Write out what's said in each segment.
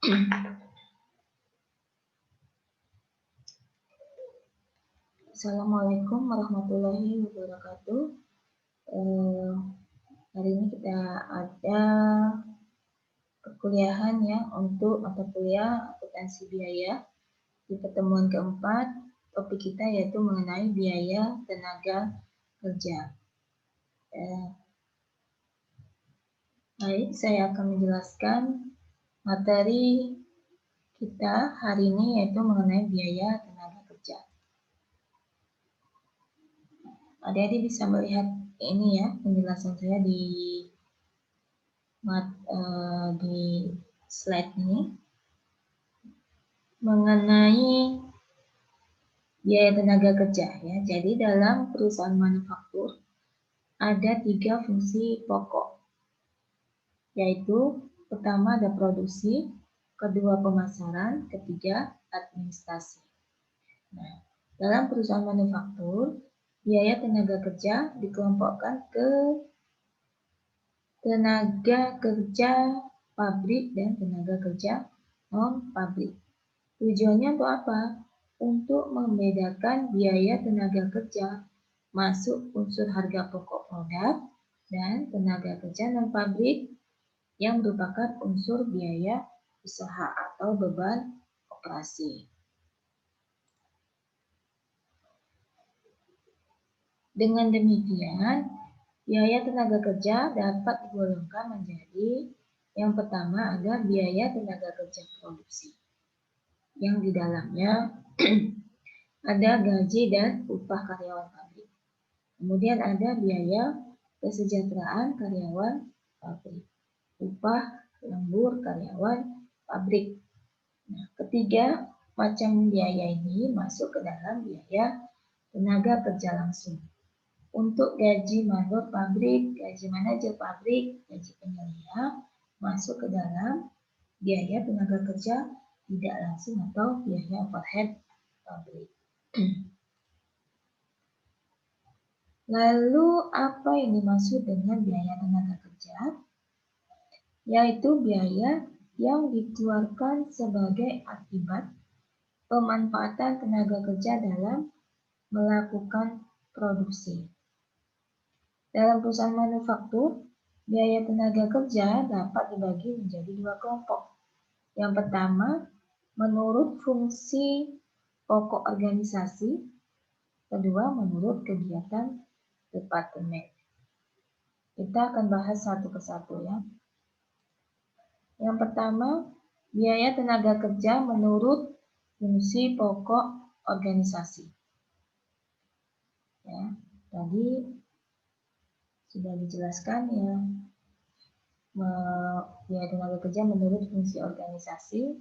Assalamualaikum warahmatullahi wabarakatuh. Hari ini kita ada perkuliahan ya untuk mata kuliah akuntansi biaya. Di pertemuan keempat, topik kita yaitu mengenai biaya tenaga kerja. Baik, saya akan menjelaskan materi kita hari ini yaitu mengenai biaya tenaga kerja. Adik-adik bisa melihat ini ya penjelasan saya di slide ini mengenai biaya tenaga kerja ya. Jadi dalam perusahaan manufaktur ada 3 fungsi pokok, yaitu pertama ada produksi, kedua pemasaran, ketiga administrasi. Nah, dalam perusahaan manufaktur biaya tenaga kerja dikelompokkan ke tenaga kerja pabrik dan tenaga kerja non-pabrik. Tujuannya untuk apa? Untuk membedakan biaya tenaga kerja masuk unsur harga pokok produk dan tenaga kerja non-pabrik yang merupakan unsur biaya usaha atau beban operasi. Dengan demikian, biaya tenaga kerja dapat digolongkan menjadi yang pertama ada biaya tenaga kerja produksi, yang di dalamnya ada gaji dan upah karyawan pabrik. Kemudian ada biaya kesejahteraan karyawan pabrik, upah lembur karyawan pabrik. Nah, ketiga macam biaya ini masuk ke dalam biaya tenaga kerja langsung. Untuk gaji mandor pabrik, gaji manajer pabrik, gaji penyelia masuk ke dalam biaya tenaga kerja tidak langsung atau biaya overhead pabrik. Lalu apa yang dimaksud dengan biaya tenaga kerja? Yaitu biaya yang dikeluarkan sebagai akibat pemanfaatan tenaga kerja dalam melakukan produksi. Dalam perusahaan manufaktur, biaya tenaga kerja dapat dibagi menjadi 2 kelompok. Yang pertama, menurut fungsi pokok organisasi. Kedua, menurut kegiatan departemen. Kita akan bahas satu persatu ya. Yang pertama, biaya tenaga kerja menurut fungsi pokok organisasi. Ya, tadi sudah dijelaskan ya, biaya tenaga kerja menurut fungsi organisasi.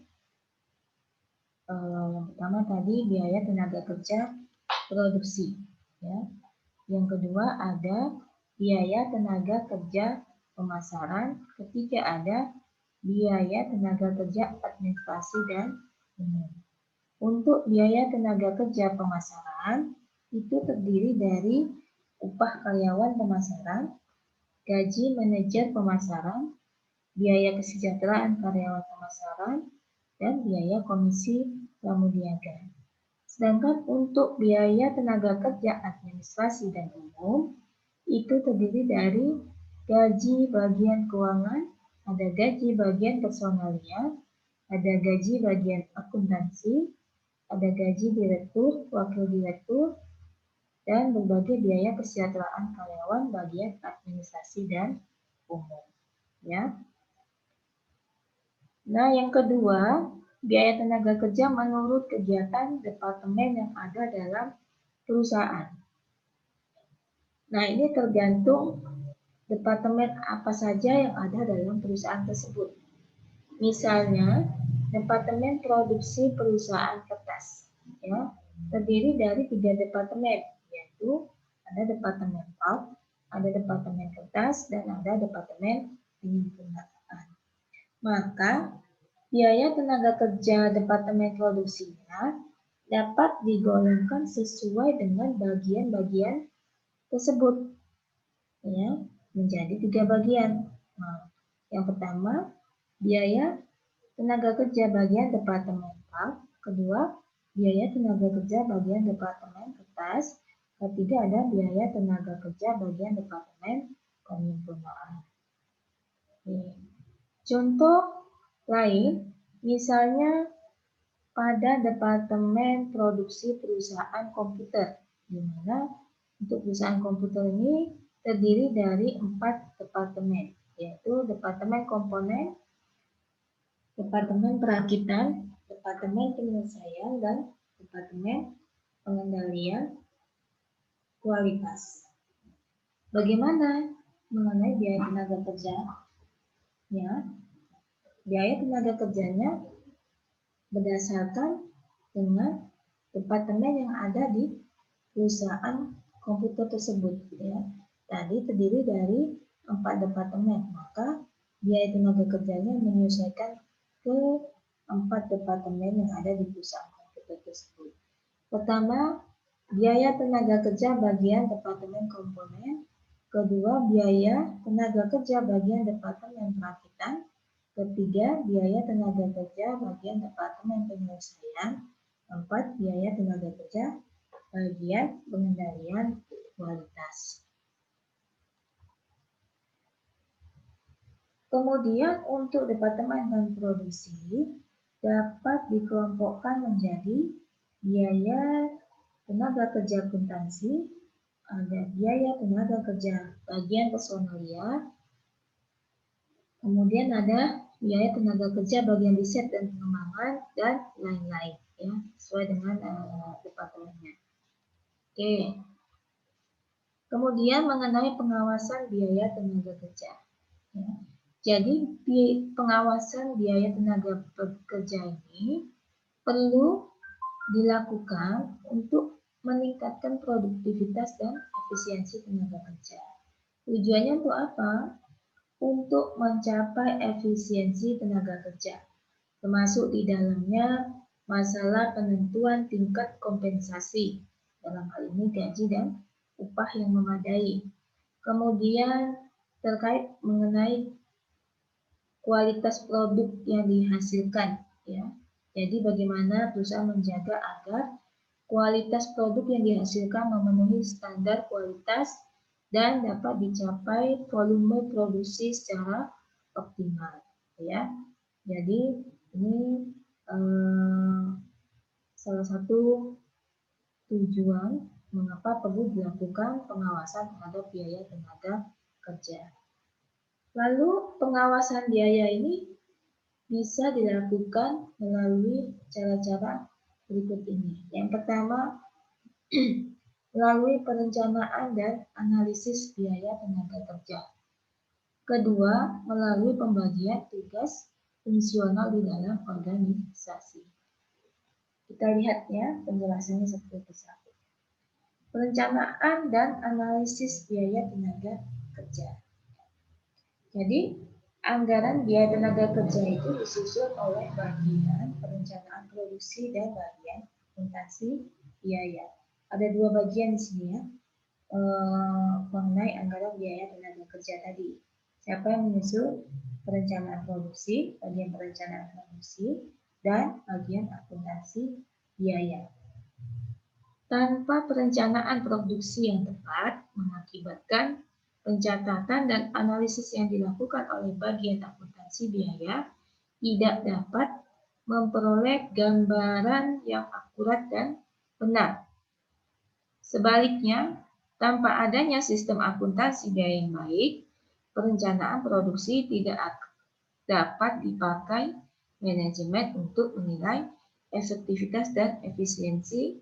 Yang pertama tadi biaya tenaga kerja produksi, ya. Yang kedua ada biaya tenaga kerja pemasaran. Ketiga ada biaya tenaga kerja administrasi dan umum. Untuk biaya tenaga kerja pemasaran itu terdiri dari upah karyawan pemasaran, gaji manajer pemasaran, biaya kesejahteraan karyawan pemasaran, dan biaya komisi pramudiaga. Sedangkan untuk biaya tenaga kerja administrasi dan umum itu terdiri dari gaji bagian keuangan, ada gaji bagian personalia, ada gaji bagian akuntansi, ada gaji direktur, wakil direktur, dan berbagai biaya kesejahteraan karyawan bagian administrasi dan umum. Ya. Nah, yang kedua, biaya tenaga kerja menurut kegiatan departemen yang ada dalam perusahaan. Nah, ini tergantung departemen apa saja yang ada dalam perusahaan tersebut. Misalnya, departemen produksi perusahaan kertas, ya, terdiri dari 3 departemen, yaitu ada departemen pulp, ada departemen kertas, dan ada departemen penyempurnaan. Maka biaya tenaga kerja departemen produksinya dapat digolongkan sesuai dengan bagian-bagian tersebut, ya, menjadi 3 bagian. Nah, yang pertama biaya tenaga kerja bagian departemental. Kedua, biaya tenaga kerja bagian departemen kertas. Ketiga, ada biaya tenaga kerja bagian departemen penyempurnaan. Contoh lain, misalnya pada departemen produksi perusahaan komputer, di mana untuk perusahaan komputer ini terdiri dari 4 departemen, yaitu departemen komponen, departemen perakitan, departemen penyelesaian, dan departemen pengendalian kualitas. Bagaimana mengenai biaya tenaga kerja? Ya, biaya tenaga kerjanya berdasarkan dengan departemen yang ada di perusahaan komputer tersebut. Ya, tadi terdiri dari 4 departemen, maka biaya tenaga kerjanya menyesuaikan ke 4 departemen yang ada di perusahaan komputer tersebut. Pertama, biaya tenaga kerja bagian departemen komponen. Kedua, biaya tenaga kerja bagian departemen perakitan. Ketiga, biaya tenaga kerja bagian departemen penyelesaian. 4, biaya tenaga kerja bagian pengendalian kualitas. Kemudian untuk departemen dan produksi dapat dikelompokkan menjadi biaya tenaga kerja akuntansi, ada biaya tenaga kerja bagian personalia, kemudian ada biaya tenaga kerja bagian riset dan pengembangan, dan lain-lain, ya, sesuai dengan departemennya. Oke. Kemudian mengenai pengawasan biaya tenaga kerja. Ya. Jadi pengawasan biaya tenaga kerja ini perlu dilakukan untuk meningkatkan produktivitas dan efisiensi tenaga kerja. Tujuannya untuk apa? Untuk mencapai efisiensi tenaga kerja, termasuk di dalamnya masalah penentuan tingkat kompensasi, dalam hal ini gaji dan upah yang memadai. Kemudian terkait mengenai kualitas produk yang dihasilkan, ya. Jadi bagaimana perusahaan menjaga agar kualitas produk yang dihasilkan memenuhi standar kualitas dan dapat dicapai volume produksi secara optimal, ya. Jadi ini salah satu tujuan mengapa perlu dilakukan pengawasan terhadap biaya tenaga kerja. Lalu pengawasan biaya ini bisa dilakukan melalui cara-cara berikut ini. Yang pertama, melalui perencanaan dan analisis biaya tenaga kerja. Kedua, melalui pembagian tugas fungsional di dalam organisasi. Kita lihat ya penjelasannya seperti itu. Perencanaan dan analisis biaya tenaga kerja. Jadi, anggaran biaya tenaga kerja itu disusun oleh bagian perencanaan produksi dan bagian akuntansi biaya. Ada 2 bagian di sini ya, mengenai anggaran biaya tenaga kerja tadi. Siapa yang menyusun? Perencanaan produksi, bagian perencanaan produksi, dan bagian akuntansi biaya. Tanpa perencanaan produksi yang tepat mengakibatkan pencatatan dan analisis yang dilakukan oleh bagian akuntansi biaya tidak dapat memperoleh gambaran yang akurat dan benar. Sebaliknya, tanpa adanya sistem akuntansi biaya yang baik, perencanaan produksi tidak dapat dipakai manajemen untuk menilai efektivitas dan efisiensi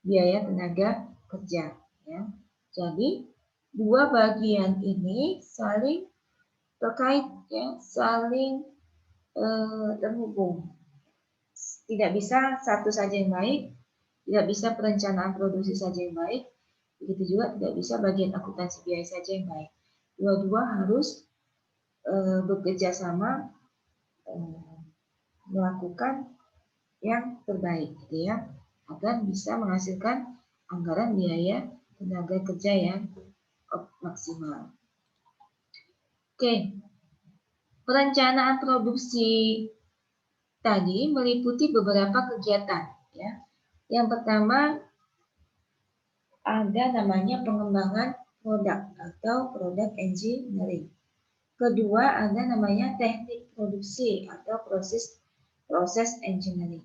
biaya tenaga kerja. Ya. Jadi, 2 bagian ini saling terkait, ya, saling terhubung. Tidak bisa satu saja yang baik, tidak bisa perencanaan produksi saja yang baik, begitu juga tidak bisa bagian akuntansi biaya saja yang baik. Dua-dua harus bekerja sama melakukan yang terbaik, gitu ya, agar bisa menghasilkan anggaran biaya tenaga kerja yang maksimal. Oke. Perencanaan produksi tadi meliputi beberapa kegiatan, ya. Yang pertama ada namanya pengembangan produk atau product engineering. Kedua ada namanya teknik produksi atau proses engineering.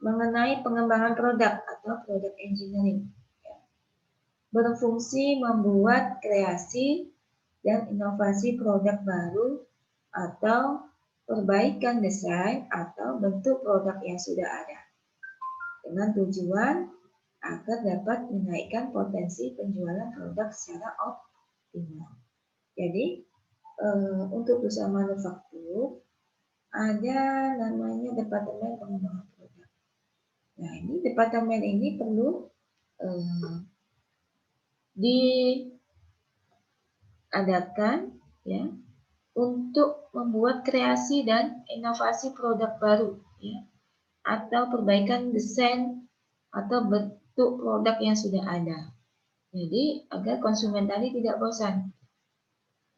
Mengenai pengembangan produk atau product engineering, berfungsi membuat kreasi dan inovasi produk baru atau perbaikan desain atau bentuk produk yang sudah ada dengan tujuan agar dapat menaikkan potensi penjualan produk secara optimal. Jadi untuk perusahaan manufaktur ada namanya departemen pengembangan produk. Nah, ini departemen ini perlu diadakan, ya, untuk membuat kreasi dan inovasi produk baru, ya, atau perbaikan desain atau bentuk produk yang sudah ada. Jadi agar konsumen tadi tidak bosan.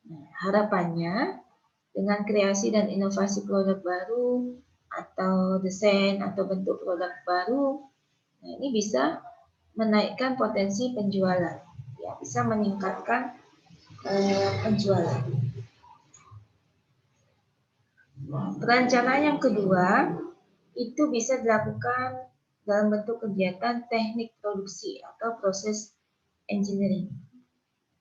Nah, harapannya dengan kreasi dan inovasi produk baru atau desain atau bentuk produk baru, nah ini bisa menaikkan potensi penjualan, ya, bisa meningkatkan penjualan. Perencanaan yang kedua itu bisa dilakukan dalam bentuk kegiatan teknik produksi atau proses engineering.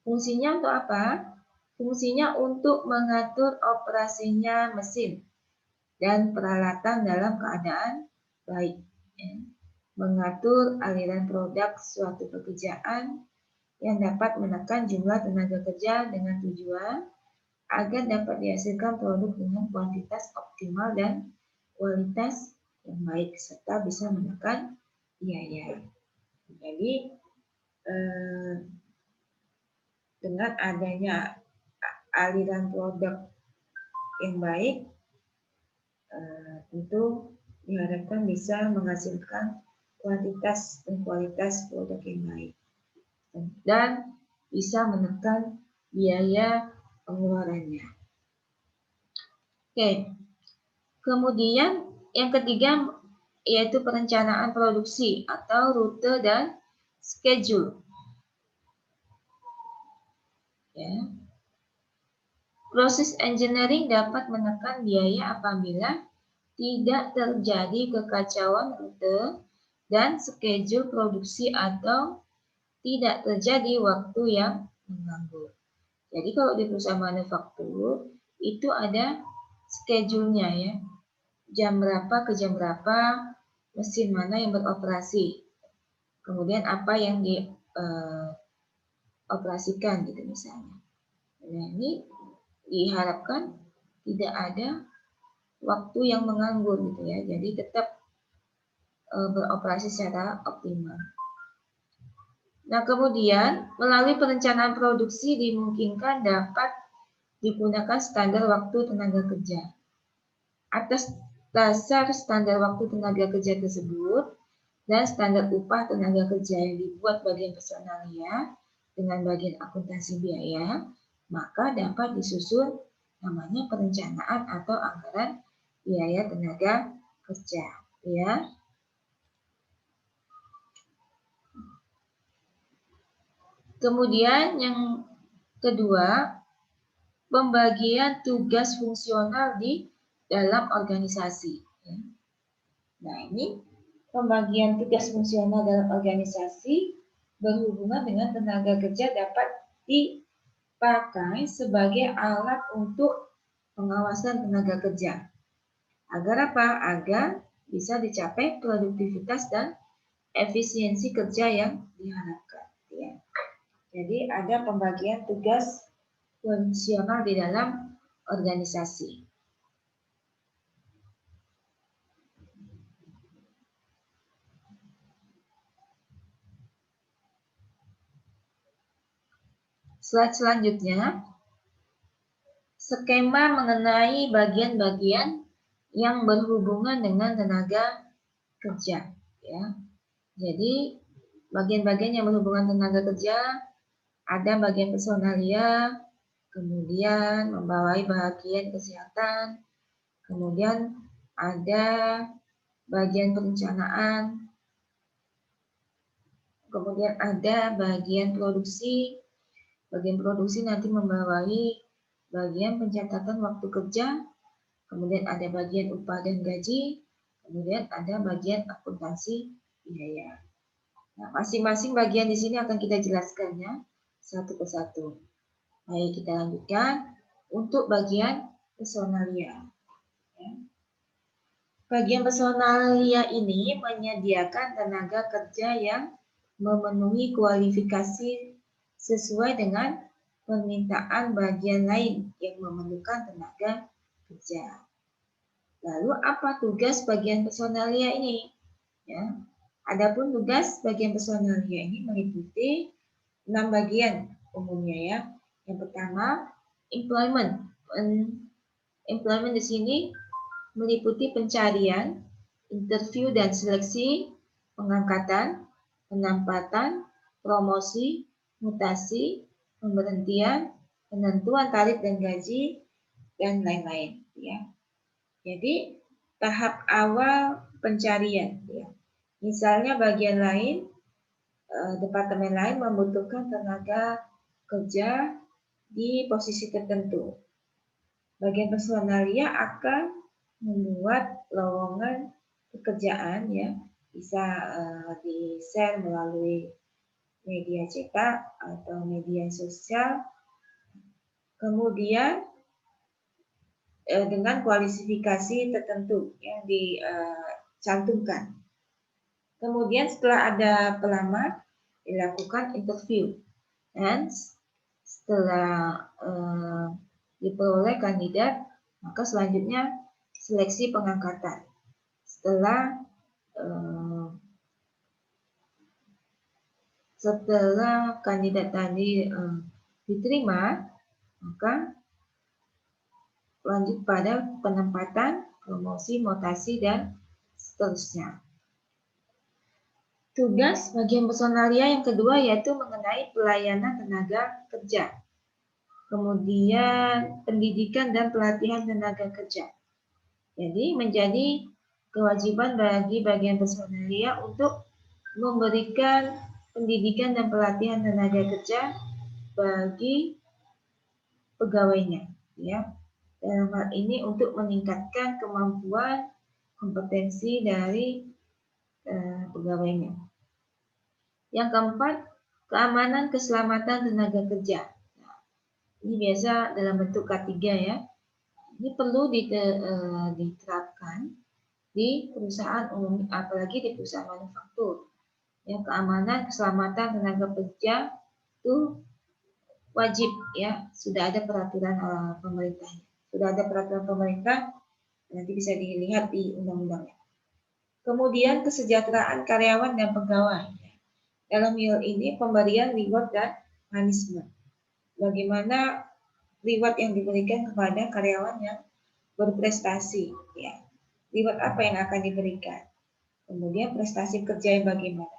Fungsinya untuk apa? Fungsinya untuk mengatur operasinya mesin dan peralatan dalam keadaan baik. Ya. Mengatur aliran produk suatu pekerjaan yang dapat menekan jumlah tenaga kerja dengan tujuan agar dapat dihasilkan produk dengan kuantitas optimal dan kualitas yang baik serta bisa menekan biaya. Jadi dengan adanya aliran produk yang baik, tentu diharapkan bisa menghasilkan kuantitas dan kualitas produk yang baik dan bisa menekan biaya pengeluarannya. Oke, kemudian yang ketiga yaitu perencanaan produksi atau rute dan schedule. Ya. Proses engineering dapat menekan biaya apabila tidak terjadi kekacauan rute dan schedule produksi atau tidak terjadi waktu yang mengganggu. Jadi kalau di perusahaan manufaktur itu ada schedule-nya, ya. Jam berapa ke jam berapa, mesin mana yang beroperasi. Kemudian apa yang dioperasikan gitu misalnya. Nah, ini diharapkan tidak ada waktu yang menganggur gitu ya. Jadi tetap beroperasi secara optimal. Nah, kemudian melalui perencanaan produksi dimungkinkan dapat digunakan standar waktu tenaga kerja. Atas dasar standar waktu tenaga kerja tersebut dan standar upah tenaga kerja yang dibuat bagian personalia dengan bagian akuntansi biaya, maka dapat disusun namanya perencanaan atau anggaran biaya tenaga kerja, ya. Kemudian yang kedua, pembagian tugas fungsional di dalam organisasi. Nah, ini pembagian tugas fungsional dalam organisasi berhubungan dengan tenaga kerja dapat dipakai sebagai alat untuk pengawasan tenaga kerja. Agar apa? Agar bisa dicapai produktivitas dan efisiensi kerja yang diharapkan. Ya. Jadi ada pembagian tugas fungsional di dalam organisasi. Slide selanjutnya, skema mengenai bagian-bagian yang berhubungan dengan tenaga kerja. Ya. Jadi bagian-bagian yang berhubungan tenaga kerja ada bagian personalia, kemudian membawahi bagian kesehatan, kemudian ada bagian perencanaan, kemudian ada bagian produksi. Bagian produksi nanti membawahi bagian pencatatan waktu kerja, kemudian ada bagian upah dan gaji, kemudian ada bagian akuntansi biaya. Nah, masing-masing bagian di sini akan kita jelaskan ya, satu persatu. Baik, kita lanjutkan untuk bagian personalia. Ya. Bagian personalia ini menyediakan tenaga kerja yang memenuhi kualifikasi sesuai dengan permintaan bagian lain yang memerlukan tenaga kerja. Lalu apa tugas bagian personalia ini? Ya. Adapun tugas bagian personalia ini meliputi 6 bagian umumnya ya. Yang pertama, employment. Employment di sini meliputi pencarian, interview dan seleksi, pengangkatan, penempatan, promosi, mutasi, pemberhentian, penentuan tarif dan gaji, dan lain-lain. Ya. Jadi tahap awal pencarian. Ya. Misalnya bagian lain, departemen lain membutuhkan tenaga kerja di posisi tertentu. Bagian personalia akan membuat lowongan pekerjaan ya, bisa di-share melalui media cetak atau media sosial, kemudian dengan kualifikasi tertentu yang dicantumkan. Kemudian setelah ada pelamar, dilakukan interview, dan setelah diperoleh kandidat, maka selanjutnya seleksi pengangkatan. Setelah kandidat tadi diterima, maka lanjut pada penempatan, promosi, mutasi, dan seterusnya. Tugas bagian personalia yang kedua yaitu mengenai pelayanan tenaga kerja. Kemudian pendidikan dan pelatihan tenaga kerja. Jadi menjadi kewajiban bagi bagian personalia untuk memberikan pendidikan dan pelatihan tenaga kerja bagi pegawainya, ya. Dalam hal ini untuk meningkatkan kemampuan kompetensi dari pegawainya. Yang keempat, keamanan keselamatan tenaga kerja. Nah, ini biasa dalam bentuk K3 ya. Ini perlu diterapkan di perusahaan umum, apalagi di perusahaan manufaktur. Ya, keamanan keselamatan tenaga kerja itu wajib ya, sudah ada peraturan pemerintahnya. Sudah ada peraturan pemerintah, nanti bisa dilihat di undang-undangnya. Kemudian kesejahteraan karyawan dan pegawai. Dalam hal ini pemberian reward dan punishment. Bagaimana reward yang diberikan kepada karyawan yang berprestasi, ya. Reward apa yang akan diberikan? Kemudian prestasi kerja yang bagaimana?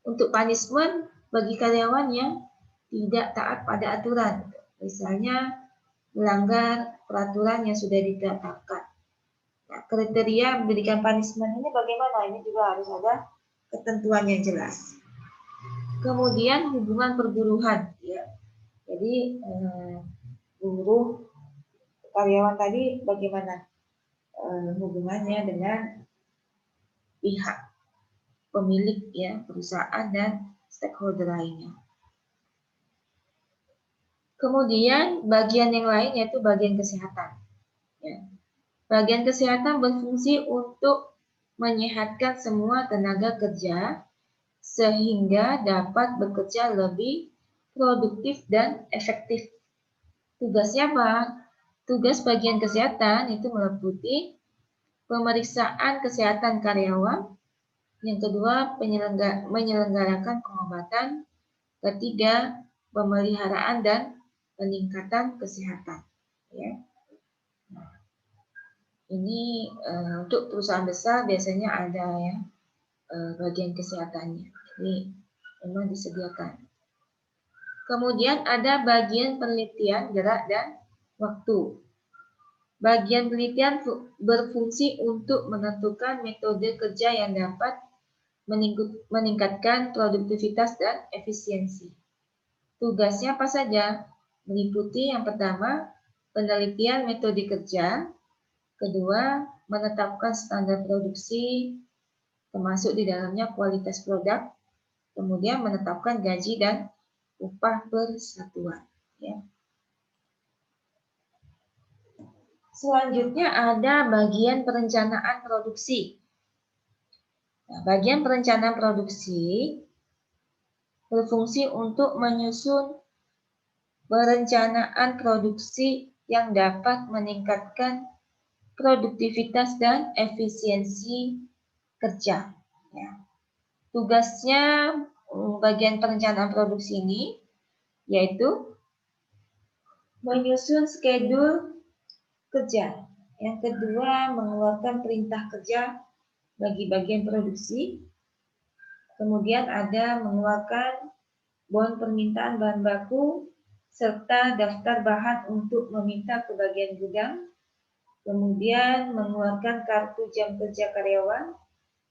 Untuk punishment bagi karyawan yang tidak taat pada aturan, misalnya melanggar peraturan yang sudah ditetapkan. Nah, kriteria memberikan punishment ini bagaimana? Ini juga harus ada ketentuan yang jelas. Kemudian hubungan perburuhan, ya. Jadi buruh karyawan tadi bagaimana hubungannya dengan pihak pemilik ya perusahaan dan stakeholder lainnya. Kemudian bagian yang lain yaitu bagian kesehatan. Ya. Bagian kesehatan berfungsi untuk menyehatkan semua tenaga kerja sehingga dapat bekerja lebih produktif dan efektif. Tugasnya apa? Tugas bagian kesehatan itu meliputi pemeriksaan kesehatan karyawan, yang kedua menyelenggarakan pengobatan, ketiga pemeliharaan dan peningkatan kesehatan. Ya. Nah, ini untuk perusahaan besar biasanya ada ya bagian kesehatannya. Jadi memang disediakan. Kemudian ada bagian penelitian gerak dan waktu. Bagian penelitian berfungsi untuk menentukan metode kerja yang dapat meningkatkan produktivitas dan efisiensi. Tugasnya apa saja? Meliputi yang pertama, penelitian metode kerja, kedua, menetapkan standar produksi, termasuk di dalamnya kualitas produk, kemudian menetapkan gaji dan upah per satuan. Ya. Selanjutnya ada bagian perencanaan produksi. Nah, bagian perencanaan produksi berfungsi untuk menyusun perencanaan produksi yang dapat meningkatkan produktivitas dan efisiensi kerja. Ya. Tugasnya bagian perencanaan produksi ini yaitu menyusun schedule kerja. Yang kedua, mengeluarkan perintah kerja bagi bagian produksi. Kemudian ada mengeluarkan bon permintaan bahan baku serta daftar bahan untuk meminta ke bagian gudang. Kemudian mengeluarkan kartu jam kerja karyawan.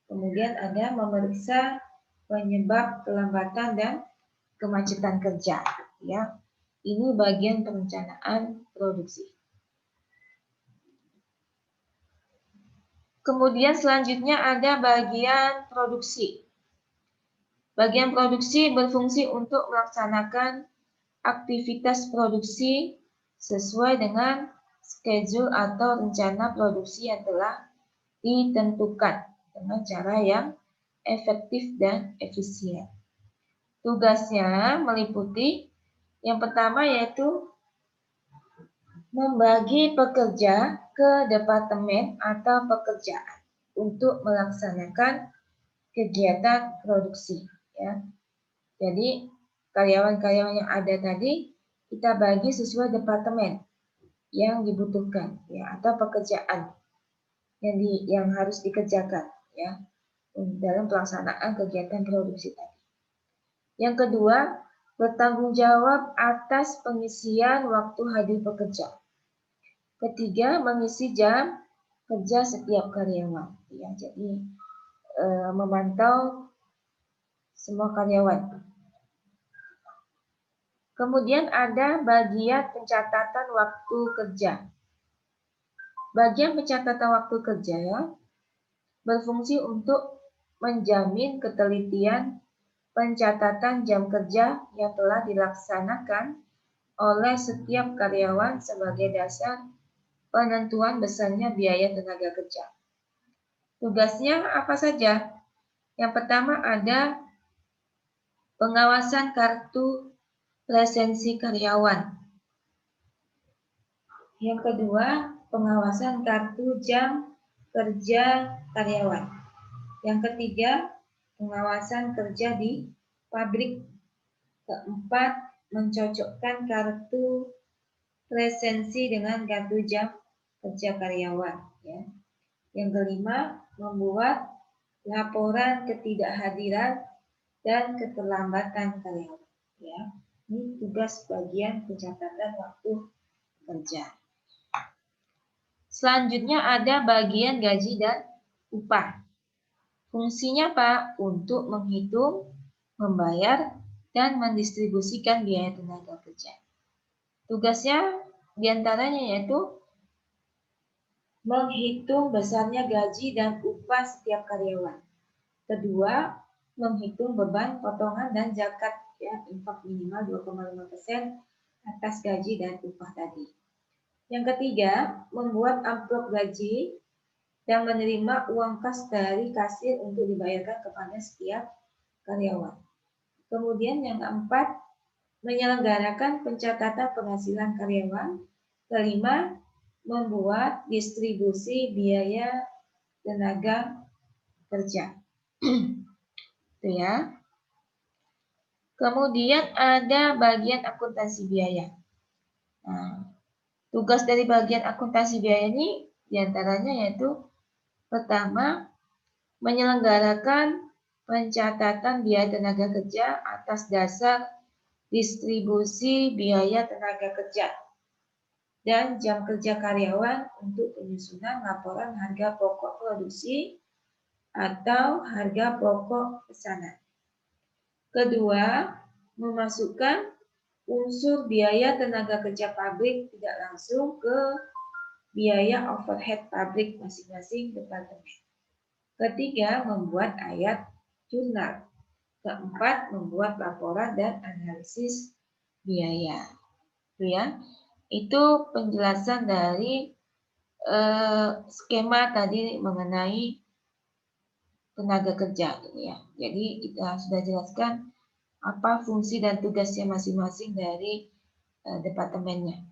Kemudian ada memeriksa penyebab kelambatan dan kemacetan kerja. Ya, ini bagian perencanaan produksi. Kemudian selanjutnya ada bagian produksi. Bagian produksi berfungsi untuk melaksanakan aktivitas produksi sesuai dengan schedule atau rencana produksi yang telah ditentukan dengan cara yang efektif dan efisien. Tugasnya meliputi yang pertama yaitu membagi pekerja ke departemen atau pekerjaan untuk melaksanakan kegiatan produksi. Ya. Jadi karyawan-karyawan yang ada tadi kita bagi sesuai departemen yang dibutuhkan, ya, atau pekerjaan yang harus dikerjakan, ya, dalam pelaksanaan kegiatan produksi tadi. Yang kedua, bertanggung jawab atas pengisian waktu hadir pekerja. Ketiga, mengisi jam kerja setiap karyawan. Ya, jadi memantau semua karyawan. Kemudian ada bagian pencatatan waktu kerja. Bagian pencatatan waktu kerja ya, berfungsi untuk menjamin ketelitian pencatatan jam kerja yang telah dilaksanakan oleh setiap karyawan sebagai dasar penentuan besarnya biaya tenaga kerja. Tugasnya apa saja? Yang pertama ada pengawasan kartu presensi karyawan. Yang kedua, pengawasan kartu jam kerja karyawan. Yang ketiga, pengawasan kerja di pabrik. Keempat, mencocokkan kartu presensi dengan kartu jam kerja karyawan. Ya. Yang kelima, membuat laporan ketidakhadiran dan keterlambatan karyawan. Ya. Ini tugas bagian pencatatan waktu kerja. Selanjutnya ada bagian gaji dan upah. Fungsinya apa? Untuk menghitung, membayar, dan mendistribusikan biaya tenaga kerja. Tugasnya diantaranya yaitu menghitung besarnya gaji dan upah setiap karyawan. Kedua, menghitung beban potongan dan zakat, ya, infak minimal 2,5% atas gaji dan upah tadi. Yang ketiga, membuat amplop gaji dan menerima uang kas dari kasir untuk dibayarkan kepada setiap karyawan. Kemudian yang keempat, menyelenggarakan pencatatan penghasilan karyawan. Kelima, membuat distribusi biaya tenaga kerja. Itu ya. Kemudian ada bagian akuntansi biaya. Nah, tugas dari bagian akuntansi biaya ini diantaranya yaitu pertama, menyelenggarakan pencatatan biaya tenaga kerja atas dasar distribusi biaya tenaga kerja, dan jam kerja karyawan untuk penyusunan laporan harga pokok produksi atau harga pokok pesanan. Kedua, memasukkan unsur biaya tenaga kerja pabrik tidak langsung ke biaya overhead pabrik masing-masing departemen. Ketiga, membuat ayat jurnal. Keempat, membuat laporan dan analisis biaya. Itu ya. Itu penjelasan dari skema tadi mengenai tenaga kerja gitu ya. Jadi kita sudah jelaskan apa fungsi dan tugasnya masing-masing dari departemennya.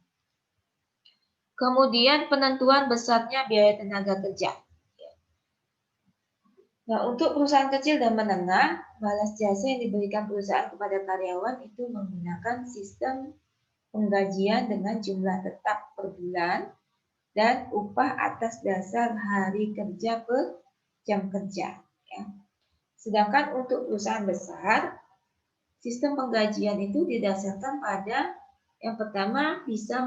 Kemudian penentuan besarnya biaya tenaga kerja. Nah, untuk perusahaan kecil dan menengah, balas jasa yang diberikan perusahaan kepada karyawan itu menggunakan sistem penggajian dengan jumlah tetap per bulan dan upah atas dasar hari kerja per jam kerja. Ya. Sedangkan untuk perusahaan besar, sistem penggajian itu didasarkan pada yang pertama bisa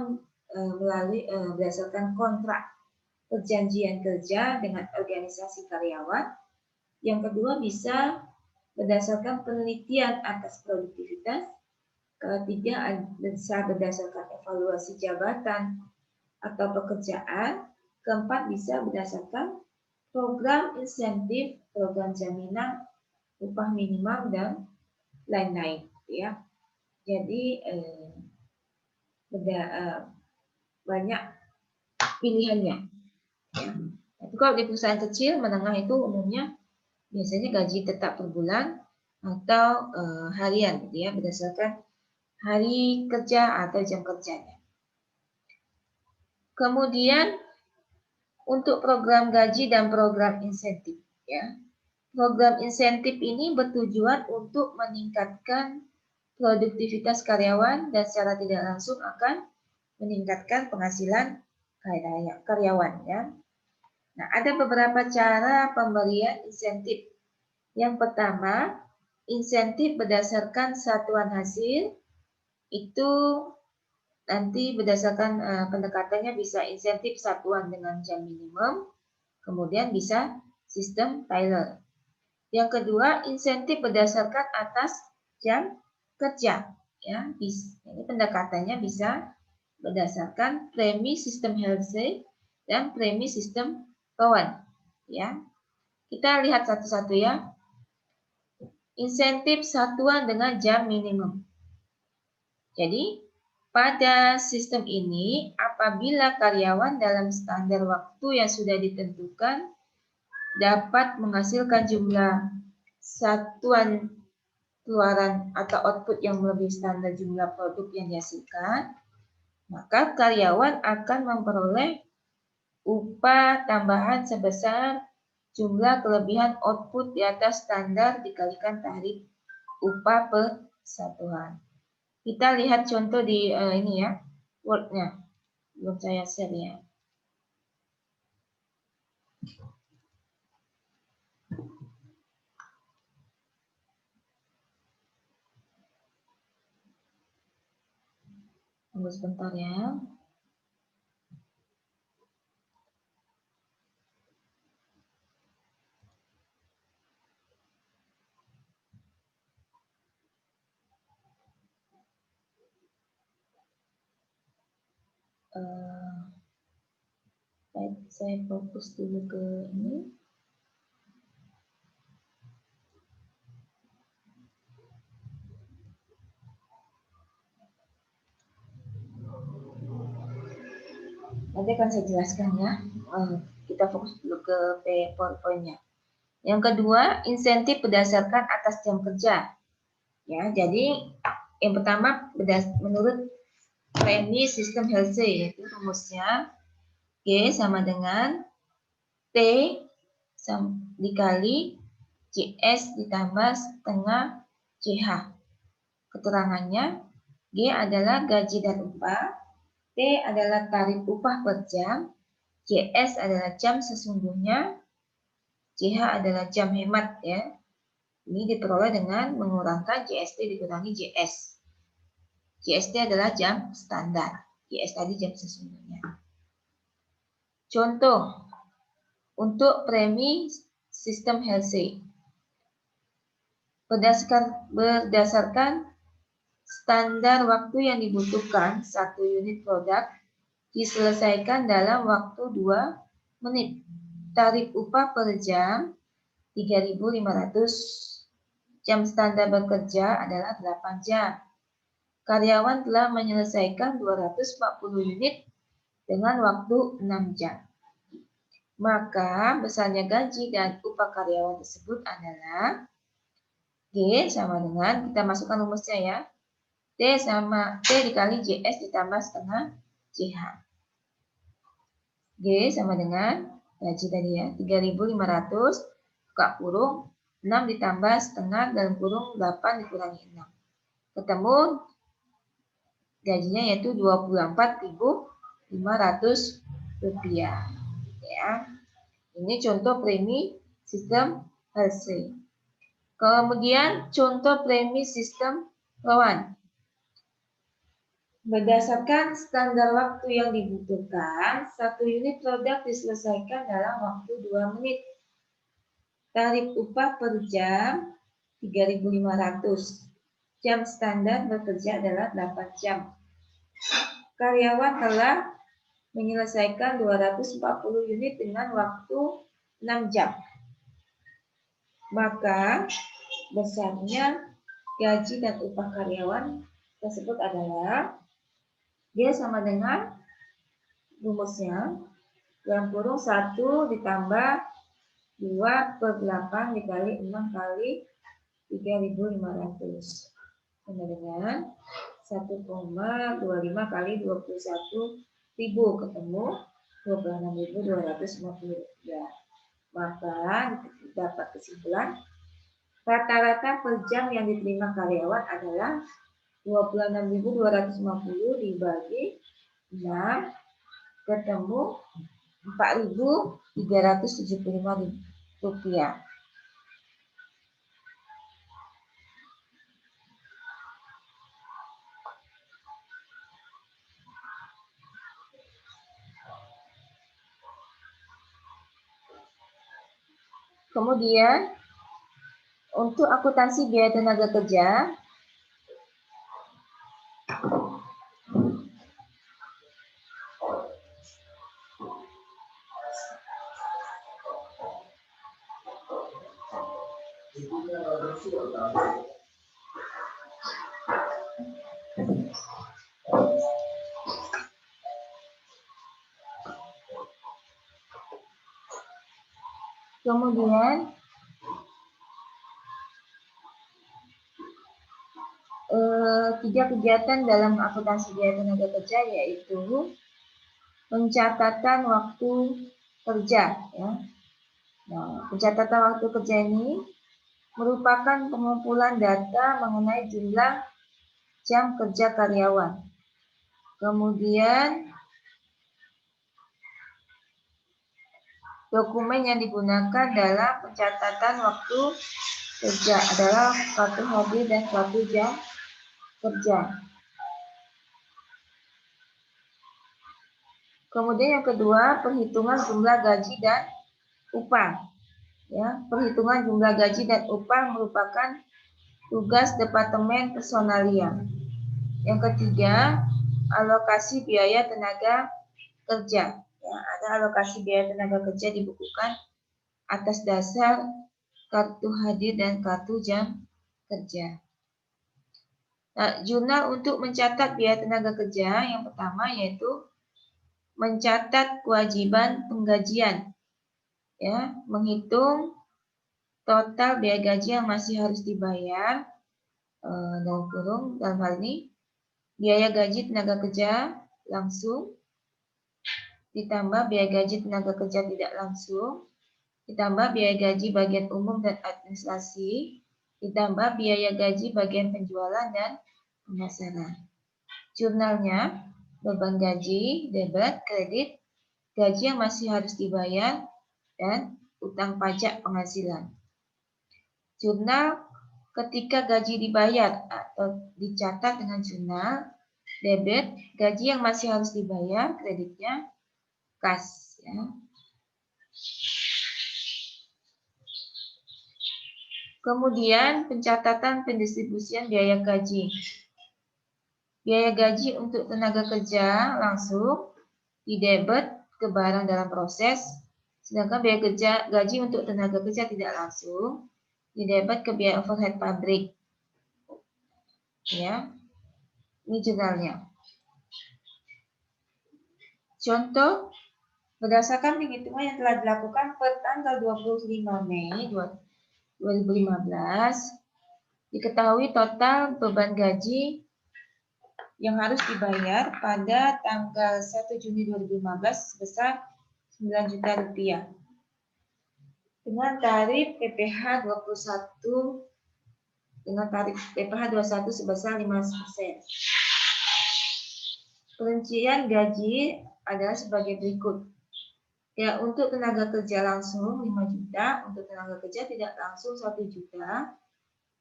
melalui berdasarkan kontrak perjanjian kerja dengan organisasi karyawan. Yang kedua bisa berdasarkan penelitian atas produktivitas. Ketiga bisa berdasarkan evaluasi jabatan atau pekerjaan. Keempat bisa berdasarkan program insentif, program jaminan, upah minimal dan lain-lain. Ya, jadi banyak pilihannya. Ya. Tapi kalau di perusahaan kecil menengah itu umumnya biasanya gaji tetap per bulan atau harian gitu ya, berdasarkan hari kerja atau jam kerjanya. Kemudian untuk program gaji dan program insentif ya. Program insentif ini bertujuan untuk meningkatkan produktivitas karyawan dan secara tidak langsung akan meningkatkan penghasilan karyawan ya. Nah, ada beberapa cara pemberian insentif. Yang pertama, insentif berdasarkan satuan hasil. Itu nanti berdasarkan pendekatannya bisa insentif satuan dengan jam minimum, kemudian bisa sistem Taylor. Yang kedua, insentif berdasarkan atas jam kerja. Ya, ini pendekatannya bisa berdasarkan premi sistem Halsey dan premi sistem Cowan. Ya, kita lihat satu-satu ya. Insentif satuan dengan jam minimum. Jadi, pada sistem ini, apabila karyawan dalam standar waktu yang sudah ditentukan dapat menghasilkan jumlah satuan keluaran atau output yang melebihi standar jumlah produk yang dihasilkan, maka karyawan akan memperoleh upah tambahan sebesar jumlah kelebihan output di atas standar dikalikan tarif upah per satuan. Kita lihat contoh di ini ya, Word-nya. Belum saya share ya. Tunggu sebentar ya. Baik, saya fokus dulu ke ini. Nanti akan saya jelaskan ya. Kita fokus dulu ke PowerPoint-nya. Yang kedua, insentif berdasarkan atas jam kerja. Ya, jadi yang pertama menurut premi sistem Halsey, yaitu rumusnya G sama dengan T dikali CS ditambah setengah CH. Keterangannya, G adalah gaji dan upah, T adalah tarif upah per jam, CS adalah jam sesungguhnya, CH adalah jam hemat ya. Ini diperoleh dengan mengurangkan JST dikurangi JS. JST adalah jam standar. JS tadi jam sesungguhnya. Contoh untuk premi sistem Halsey. Berdasarkan standar waktu yang dibutuhkan, satu unit produk diselesaikan dalam waktu 2 menit. Tarif upah per jam 3.500. Jam standar bekerja adalah 8 jam. Karyawan telah menyelesaikan 240 unit dengan waktu 6 jam. Maka besarnya gaji dan upah karyawan tersebut adalah G sama dengan, kita masukkan rumusnya ya, T dikali JS ditambah setengah CH. G sama dengan gaji tadi ya, 3.500 buka kurung 6 ditambah setengah dalam kurung 8 dikurangi 6. Ketemu gajinya yaitu Rp24.500 ya. Ini contoh premi sistem Halsey. Kemudian contoh premi sistem Rowan. Berdasarkan standar waktu yang dibutuhkan, satu unit produk diselesaikan dalam waktu 2 menit. Tarif upah per jam 3.500. Jam standar bekerja adalah 8 jam. Karyawan telah menyelesaikan 240 unit dengan waktu 6 jam. Maka besarnya gaji dan upah karyawan tersebut adalah G sama dengan rumusnya dalam kurung 1 ditambah 2 per 8 dikali 6 kali 3.500 sama dengan 1,25 kali 21.000 ketemu 26.253. Maka dapat kesimpulan rata-rata per jam yang diterima karyawan adalah 26.250 dibagi 6 ketemu Rp4.375. Kemudian untuk akuntansi biaya tenaga kerja, kemudian tiga kegiatan dalam akuntansi biaya tenaga kerja yaitu pencatatan waktu kerja ya. Nah, pencatatan waktu kerja ini merupakan pengumpulan data mengenai jumlah jam kerja karyawan. Kemudian dokumen yang digunakan dalam pencatatan waktu kerja adalah kartu hadir dan kartu jam kerja. Kemudian yang kedua, perhitungan jumlah gaji dan upah. Ya, perhitungan jumlah gaji dan upah merupakan tugas Departemen Personalia. Yang ketiga, alokasi biaya tenaga kerja. Ya, ada alokasi biaya tenaga kerja dibukukan atas dasar kartu hadir dan kartu jam kerja. Nah, jurnal untuk mencatat biaya tenaga kerja yang pertama yaitu mencatat kewajiban penggajian, ya, menghitung total biaya gaji yang masih harus dibayar dalam kurung dalam hal ini biaya gaji tenaga kerja langsung ditambah biaya gaji tenaga kerja tidak langsung ditambah biaya gaji bagian umum dan administrasi ditambah biaya gaji bagian penjualan dan pemasaran. Jurnalnya beban gaji, debit, kredit, gaji yang masih harus dibayar, dan utang pajak penghasilan. Jurnal ketika gaji dibayar atau dicatat dengan jurnal debit, gaji yang masih harus dibayar, kreditnya kas. Ya. Kemudian pencatatan pendistribusian biaya gaji. Biaya gaji untuk tenaga kerja langsung didebet ke barang dalam proses, sedangkan biaya gaji untuk tenaga kerja tidak langsung didebet ke biaya overhead pabrik. Ya, ini jurnalnya. Contoh, berdasarkan penghitungan yang telah dilakukan per tanggal 25 Mei 2015, diketahui total beban gaji yang harus dibayar pada tanggal 1 Juni 2015 sebesar 9 juta rupiah. Dengan tarif PPh 21 sebesar 5%. Perincian gaji adalah sebagai berikut. Ya, untuk tenaga kerja langsung 5 juta, untuk tenaga kerja tidak langsung 1 juta,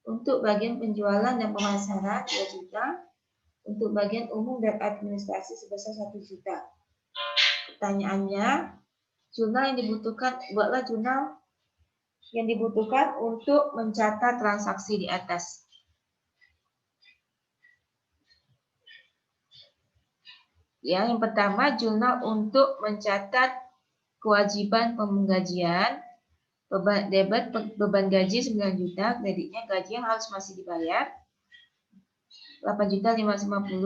untuk bagian penjualan dan pemasaran 2 juta, untuk bagian umum dan administrasi sebesar 1 juta. Pertanyaannya, buatlah jurnal yang dibutuhkan untuk mencatat transaksi di atas. Ya, yang pertama, jurnal untuk mencatat kewajiban penggajian, beban gaji 9 juta, kreditnya gaji yang harus masih dibayar 8.550.000,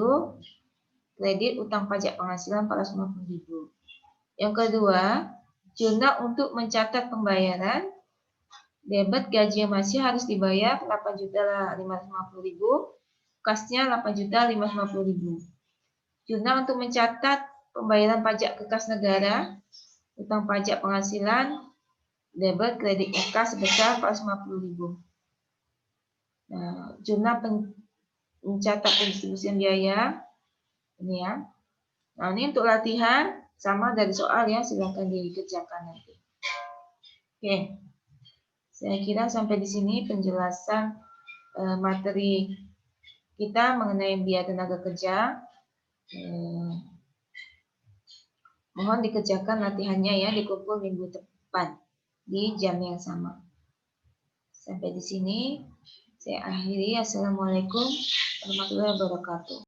kredit utang pajak penghasilan 450.000. Yang kedua, jurnal untuk mencatat pembayaran, debit gaji yang masih harus dibayar 8.550.000, kasnya 8.550.000. Jurnal untuk mencatat pembayaran pajak ke kas negara, utang pajak penghasilan, debit kredit kas sebesar 450.000. Nah, jurnal mencatat pendistribusian biaya ini ya. Nah, ini untuk latihan sama dari soal ya, silahkan dikerjakan nanti. Oke, saya kira sampai di sini penjelasan materi kita mengenai biaya tenaga kerja. Mohon dikerjakan latihannya ya, dikumpul minggu depan di jam yang sama. Sampai di sini saya akhiri. Assalamualaikum warahmatullahi wabarakatuh.